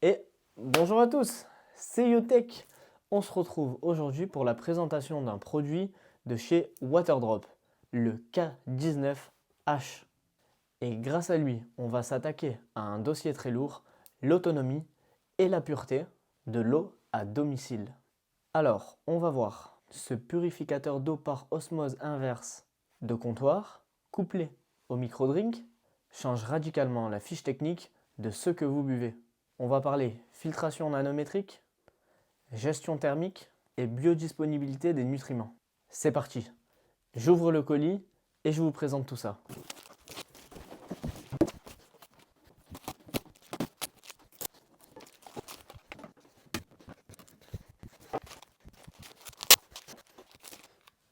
Et bonjour à tous, c'est YoTech. On se retrouve aujourd'hui pour la présentation d'un produit de chez Waterdrop, le K19H. Et grâce à lui, on va s'attaquer à un dossier très lourd, l'autonomie et la pureté de l'eau à domicile. Alors, on va voir ce purificateur d'eau par osmose inverse de comptoir, couplé au microdrink, change radicalement la fiche technique de ce que vous buvez. On va parler filtration nanométrique, gestion thermique et biodisponibilité des nutriments. C'est parti, j'ouvre le colis et je vous présente tout ça.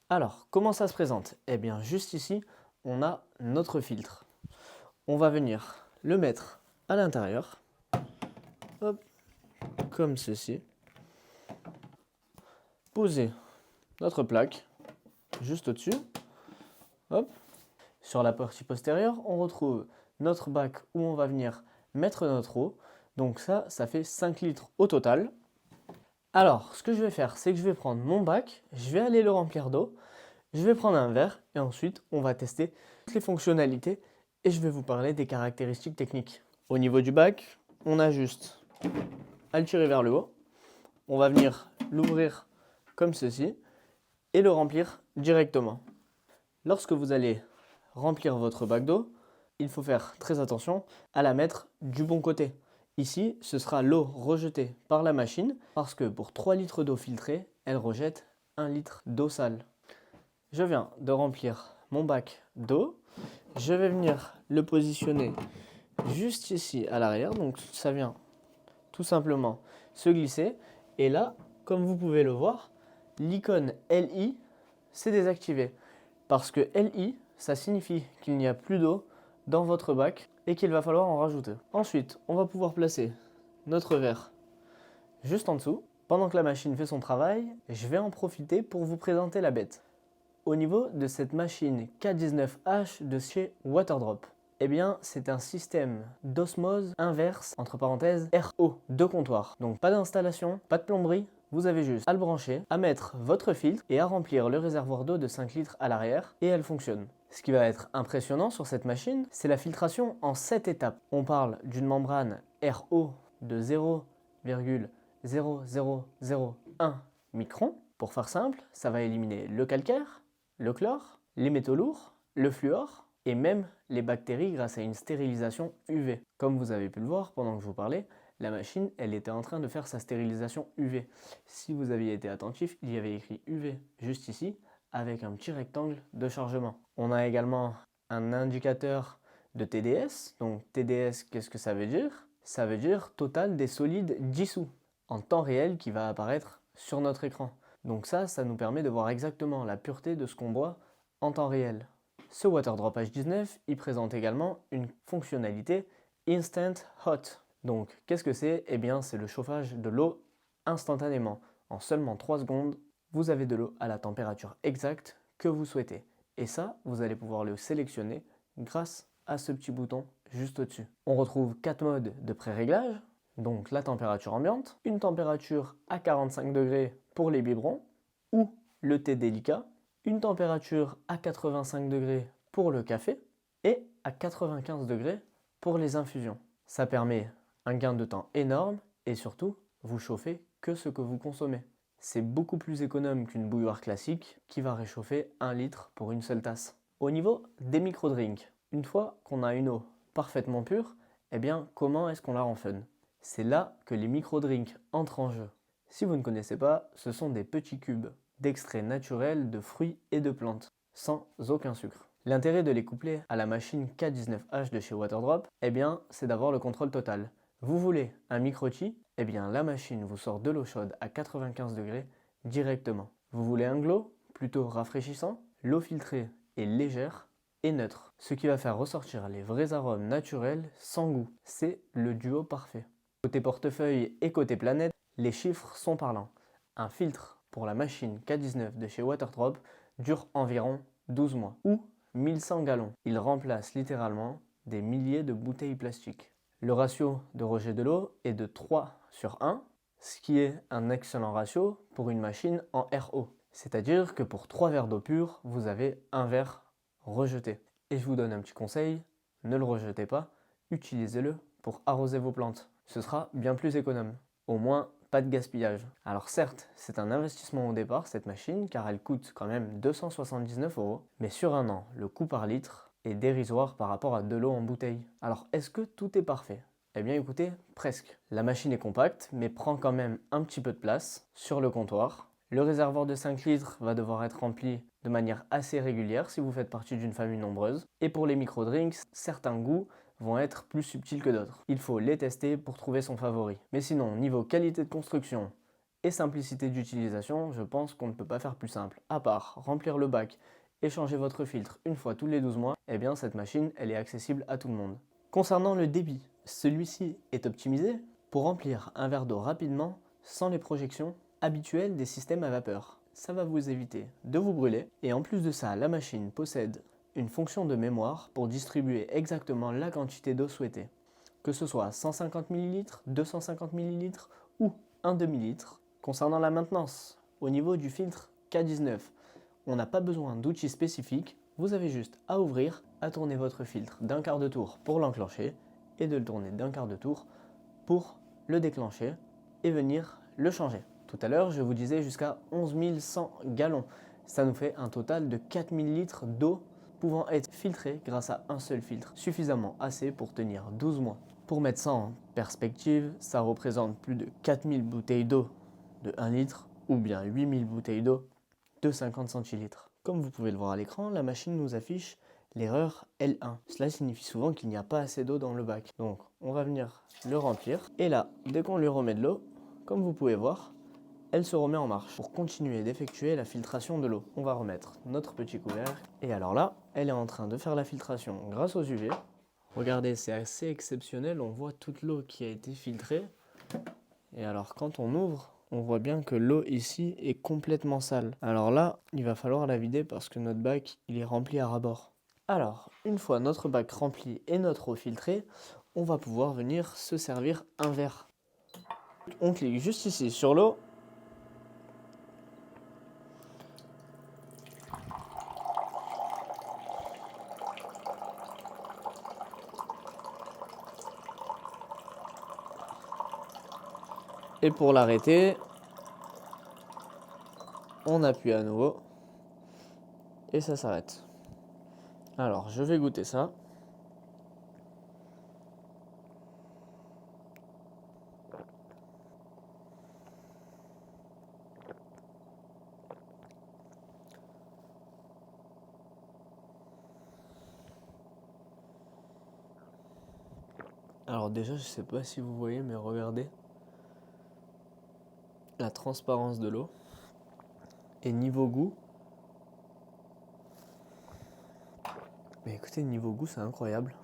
Alors, comment ça se présente? Eh bien, juste ici, on a notre filtre. On va venir le mettre à l'intérieur, hop, comme ceci. Poser notre plaque juste au-dessus. Hop. Sur la partie postérieure, on retrouve notre bac où on va venir mettre notre eau. Donc ça fait 5 litres au total. Alors, ce que je vais faire, c'est que je vais prendre mon bac, je vais aller le remplir d'eau, je vais prendre un verre et ensuite, on va tester toutes les fonctionnalités et je vais vous parler des caractéristiques techniques. Au niveau du bac, on a juste à le tirer vers le haut. On va venir l'ouvrir comme ceci et le remplir directement. Lorsque vous allez remplir votre bac d'eau, il faut faire très attention à la mettre du bon côté. Ici, ce sera l'eau rejetée par la machine parce que pour 3 litres d'eau filtrée, elle rejette 1 litre d'eau sale. Je viens de remplir mon bac d'eau. Je vais venir le positionner juste ici à l'arrière. Donc ça vient tout simplement se glisser. Et là, comme vous pouvez le voir, l'icône LI s'est désactivée. Parce que LI, ça signifie qu'il n'y a plus d'eau dans votre bac et qu'il va falloir en rajouter. Ensuite, on va pouvoir placer notre verre juste en dessous. Pendant que la machine fait son travail, je vais en profiter pour vous présenter la bête. Au niveau de cette machine K19H de chez Waterdrop, eh bien, c'est un système d'osmose inverse, entre parenthèses, RO, de comptoir. Donc pas d'installation, pas de plomberie, vous avez juste à le brancher, à mettre votre filtre et à remplir le réservoir d'eau de 5 litres à l'arrière et elle fonctionne. Ce qui va être impressionnant sur cette machine, c'est la filtration en 7 étapes. On parle d'une membrane RO de 0,0001 micron. Pour faire simple, ça va éliminer le calcaire, le chlore, les métaux lourds, le fluor et même les bactéries grâce à une stérilisation UV. Comme vous avez pu le voir pendant que je vous parlais, la machine, elle était en train de faire sa stérilisation UV. Si vous aviez été attentif, il y avait écrit UV juste ici avec un petit rectangle de chargement. On a également un indicateur de TDS. Donc TDS, qu'est-ce que ça veut dire? Ça veut dire total des solides dissous en temps réel qui va apparaître sur notre écran. Donc ça nous permet de voir exactement la pureté de ce qu'on boit en temps réel. Ce Waterdrop H19, il présente également une fonctionnalité Instant Hot. Donc qu'est-ce que c'est? Eh bien c'est le chauffage de l'eau instantanément. En seulement 3 secondes, vous avez de l'eau à la température exacte que vous souhaitez. Et ça, vous allez pouvoir le sélectionner grâce à ce petit bouton juste au-dessus. On retrouve 4 modes de pré-réglage. Donc la température ambiante, une température à 45 degrés pour les biberons ou le thé délicat, une température à 85 degrés pour le café et à 95 degrés pour les infusions. Ça permet un gain de temps énorme et surtout, vous chauffez que ce que vous consommez. C'est beaucoup plus économe qu'une bouilloire classique qui va réchauffer 1 litre pour une seule tasse. Au niveau des micro-drinks, une fois qu'on a une eau parfaitement pure, eh bien comment est-ce qu'on la rend fun? C'est là que les micro-drinks entrent en jeu. Si vous ne connaissez pas, ce sont des petits cubes d'extraits naturels de fruits et de plantes, sans aucun sucre. L'intérêt de les coupler à la machine K19H de chez Waterdrop, eh bien, c'est d'avoir le contrôle total. Vous voulez un micro-tea? Eh bien, la machine vous sort de l'eau chaude à 95 degrés directement. Vous voulez un glow plutôt rafraîchissant? L'eau filtrée est légère et neutre, ce qui va faire ressortir les vrais arômes naturels sans goût. C'est le duo parfait. Côté portefeuille et côté planète, les chiffres sont parlants. Un filtre pour la machine K19 de chez Waterdrop dure environ 12 mois ou 1100 gallons. Il remplace littéralement des milliers de bouteilles plastiques. Le ratio de rejet de l'eau est de 3/1, ce qui est un excellent ratio pour une machine en RO. C'est-à-dire que pour 3 verres d'eau pure, vous avez un verre rejeté. Et je vous donne un petit conseil, ne le rejetez pas, utilisez-le pour arroser vos plantes. Ce sera bien plus économe. Au moins, pas de gaspillage. Alors certes, c'est un investissement au départ, cette machine, car elle coûte quand même 279 €, mais sur un an, le coût par litre est dérisoire par rapport à de l'eau en bouteille. Alors est-ce que tout est parfait? Eh bien écoutez, presque. La machine est compacte, mais prend quand même un petit peu de place sur le comptoir. Le réservoir de 5 litres va devoir être rempli de manière assez régulière si vous faites partie d'une famille nombreuse. Et pour les micro-drinks, certains goûts vont être plus subtils que d'autres. Il faut les tester pour trouver son favori. Mais sinon, niveau qualité de construction et simplicité d'utilisation, je pense qu'on ne peut pas faire plus simple. À part remplir le bac et changer votre filtre une fois tous les 12 mois, eh bien cette machine, elle est accessible à tout le monde. Concernant le débit, celui-ci est optimisé pour remplir un verre d'eau rapidement sans les projections habituelles des systèmes à vapeur. Ça va vous éviter de vous brûler et en plus de ça, la machine possède une fonction de mémoire pour distribuer exactement la quantité d'eau souhaitée. Que ce soit 150 ml, 250 ml ou un demi-litre. Concernant la maintenance, au niveau du filtre K19, on n'a pas besoin d'outils spécifiques, vous avez juste à ouvrir, à tourner votre filtre d'un quart de tour pour l'enclencher et de le tourner d'un quart de tour pour le déclencher et venir le changer. Tout à l'heure, je vous disais jusqu'à 11 100 gallons. Ça nous fait un total de 4000 litres d'eau pouvant être filtrée grâce à un seul filtre, suffisamment assez pour tenir 12 mois. Pour mettre ça en perspective, ça représente plus de 4000 bouteilles d'eau de 1 litre ou bien 8000 bouteilles d'eau de 50 centilitres. Comme vous pouvez le voir à l'écran, la machine nous affiche l'erreur L1. Cela signifie souvent qu'il n'y a pas assez d'eau dans le bac. Donc on va venir le remplir. Et là, dès qu'on lui remet de l'eau, comme vous pouvez voir, elle se remet en marche pour continuer d'effectuer la filtration de l'eau. On va remettre notre petit couvercle. Et alors là, elle est en train de faire la filtration grâce aux UV. Regardez, c'est assez exceptionnel. On voit toute l'eau qui a été filtrée. Et alors quand on ouvre, on voit bien que l'eau ici est complètement sale. Alors là, il va falloir la vider parce que notre bac, il est rempli à ras-bord. Alors, une fois notre bac rempli et notre eau filtrée, on va pouvoir venir se servir un verre. On clique juste ici sur l'eau. Et pour l'arrêter, on appuie à nouveau et ça s'arrête. Alors, je vais goûter ça. Alors déjà, je sais pas si vous voyez, mais regardez la transparence de l'eau. Et niveau goût, mais écoutez, niveau goût, c'est incroyable.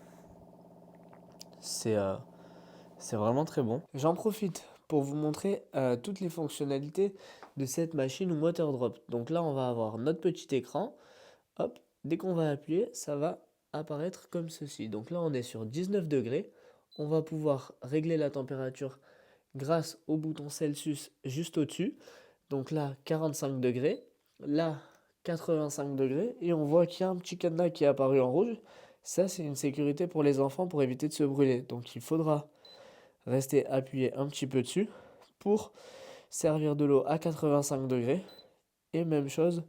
C'est vraiment très bon. J'en profite pour vous montrer toutes les fonctionnalités de cette machine water drop. Donc là, on va avoir notre petit écran. Hop, dès qu'on va appuyer, ça va apparaître comme ceci. Donc là, on est sur 19 degrés. On va pouvoir régler la température grâce au bouton Celsius juste au-dessus. Donc là, 45 degrés. Là, 85 degrés. Et on voit qu'il y a un petit cadenas qui est apparu en rouge. Ça, c'est une sécurité pour les enfants pour éviter de se brûler. Donc il faudra rester appuyé un petit peu dessus pour servir de l'eau à 85 degrés. Et même chose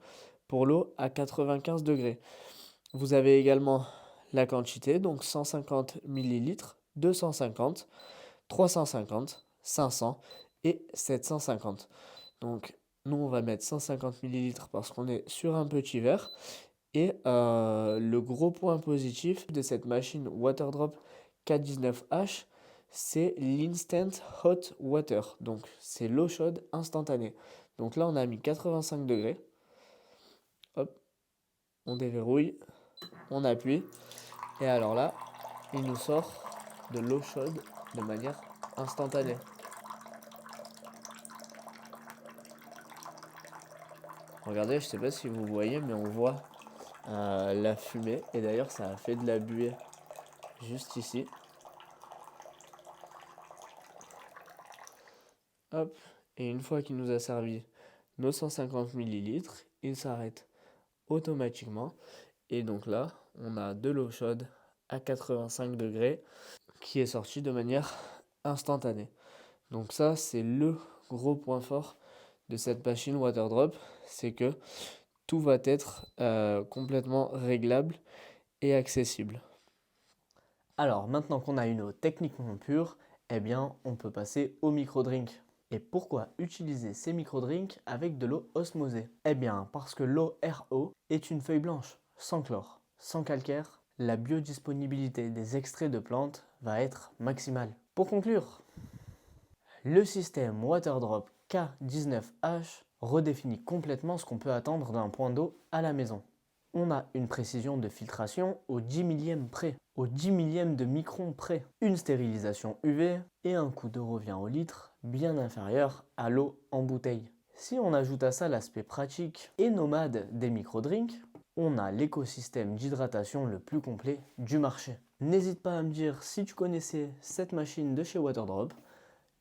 pour l'eau à 95 degrés. Vous avez également la quantité, donc 150 ml, 250, 350, 500 et 750. Donc nous on va mettre 150 ml parce qu'on est sur un petit verre. Et le gros point positif de cette machine Waterdrop K19H, c'est l'Instant Hot Water. Donc c'est l'eau chaude instantanée. Donc là on a mis 85 degrés. Hop, on déverrouille, on appuie. Et alors là, il nous sort de l'eau chaude de manière instantanée. Regardez, je sais pas si vous voyez, mais on voit la fumée. Et d'ailleurs, ça a fait de la buée juste ici. Hop, et une fois qu'il nous a servi nos 150 millilitres, il s'arrête automatiquement. Et donc là, on a de l'eau chaude à 85 degrés qui est sortie de manière instantanée. Donc ça, c'est le gros point fort de cette machine Waterdrop, c'est que tout va être complètement réglable et accessible. Alors maintenant qu'on a une eau techniquement pure, eh bien on peut passer au microdrink. Et pourquoi utiliser ces microdrinks avec de l'eau osmosée? Eh bien parce que l'eau RO est une feuille blanche, sans chlore, sans calcaire. La biodisponibilité des extraits de plantes va être maximale. Pour conclure, le système Waterdrop K19H redéfinit complètement ce qu'on peut attendre d'un point d'eau à la maison. On a une précision de filtration au 10 millième près, au 10 millième de micron près, une stérilisation UV et un coût de revient au litre bien inférieur à l'eau en bouteille. Si on ajoute à ça l'aspect pratique et nomade des microdrinks, on a l'écosystème d'hydratation le plus complet du marché. N'hésite pas à me dire si tu connaissais cette machine de chez Waterdrop.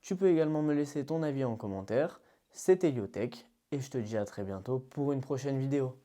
Tu peux également me laisser ton avis en commentaire. C'était Liotech et je te dis à très bientôt pour une prochaine vidéo.